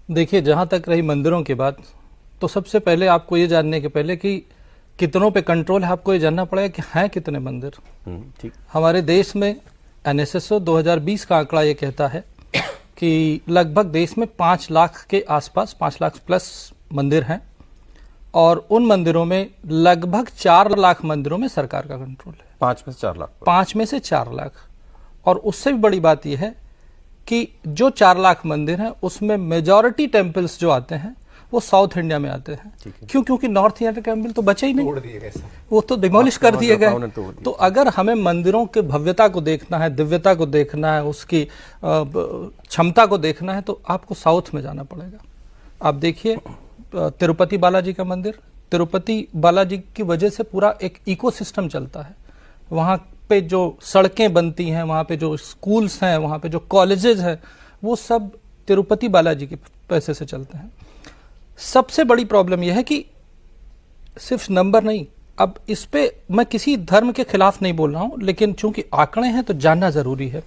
देखिए, जहाँ तक रही मंदिरों की बात, तो सबसे पहले आपको ये जानने के पहले कि कितनों पे कंट्रोल है, आपको ये जानना पड़ेगा कि हैं कितने मंदिर। ठीक। हमारे देश में एनएसएसओ 2020 का आंकड़ा ये कहता है कि लगभग देश में 5 लाख के आसपास, 5 लाख प्लस मंदिर हैं, और उन मंदिरों में लगभग 4 लाख मंदिरों में सरकार का कंट्रोल है। 5 में से 4 लाख। 5 में से 4 लाख। और उससे भी बड़ी बात यह है कि जो 4 लाख मंदिर हैं उसमें मेजॉरिटी टेम्पल्स जो आते हैं वो साउथ इंडिया में आते हैं। क्यों? क्योंकि नॉर्थ इंडिया के टेम्पल तो बचे ही नहीं, तोड़ दिए गए, वो तो डिमोलिश कर दिए गए। तो अगर हमें मंदिरों के भव्यता को देखना है, दिव्यता को देखना है, उसकी क्षमता को देखना है, तो आपको साउथ में जाना पड़ेगा। आप देखिए तिरुपति बालाजी का मंदिर, तिरुपति बालाजी की वजह से पूरा एक इकोसिस्टम चलता है। वहाँ पे जो सड़कें बनती हैं, वहाँ पे जो स्कूल्स हैं, वहाँ पे जो कॉलेजेस हैं, वो सब तिरुपति बालाजी के पैसे से चलते हैं। सबसे बड़ी प्रॉब्लम यह है कि सिर्फ नंबर नहीं, अब इस पे मैं किसी धर्म के खिलाफ नहीं बोल रहा हूं, लेकिन चूंकि आंकड़े हैं तो जानना जरूरी है।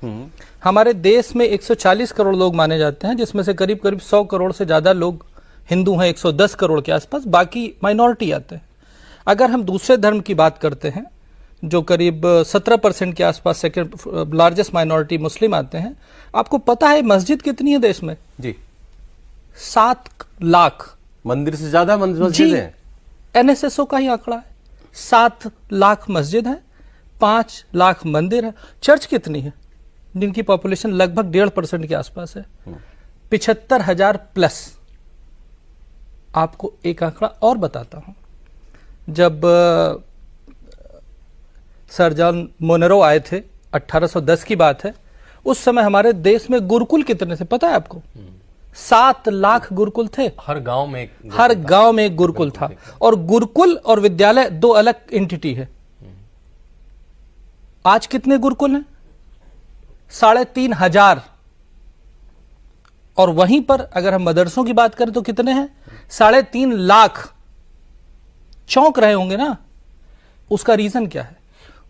हमारे देश में 140 करोड़ लोग माने जाते हैं, जिसमें से करीब करीब 100 करोड़ से ज्यादा लोग हिंदू हैं, 110 करोड़ के आसपास, बाकी माइनॉरिटी आते हैं। अगर हम दूसरे धर्म की बात करते हैं, जो करीब 17% के आसपास सेकेंड लार्जेस्ट माइनॉरिटी मुस्लिम आते हैं, आपको पता है मस्जिद कितनी है देश में? जी 7 लाख। मंदिर से ज्यादा मस्जिद है। एनएसएसओ का ही आंकड़ा है, 7 लाख मस्जिद है, 5 लाख मंदिर है। चर्च कितनी है? जिनकी पॉपुलेशन लगभग 1.5% के आसपास है, 75,000 प्लस। आपको एक आंकड़ा और बताता हूं। जब सर जॉन मोनेरो आए थे, 1810 की बात है, उस समय हमारे देश में गुरुकुल कितने थे पता है आपको? 7 लाख गुरुकुल थे। हर गांव में एक गुरुकुल था। और गुरुकुल और विद्यालय 2 अलग एंटिटी है। आज कितने गुरुकुल हैं? 3,500। और वहीं पर अगर हम मदरसों की बात करें तो कितने हैं? 3.5 लाख। चौंक रहे होंगे ना। उसका रीजन क्या है?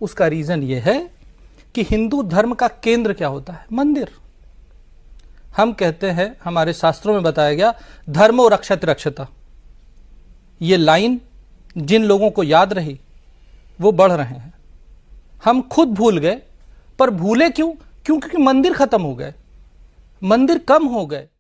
उसका रीजन यह है कि हिंदू धर्म का केंद्र क्या होता है? मंदिर। हम कहते हैं, हमारे शास्त्रों में बताया गया, धर्मो रक्षति रक्षता। ये लाइन जिन लोगों को याद रही वो बढ़ रहे हैं। हम खुद भूल गए, पर भूले क्यों? क्योंकि मंदिर खत्म हो गए, मंदिर कम हो गए।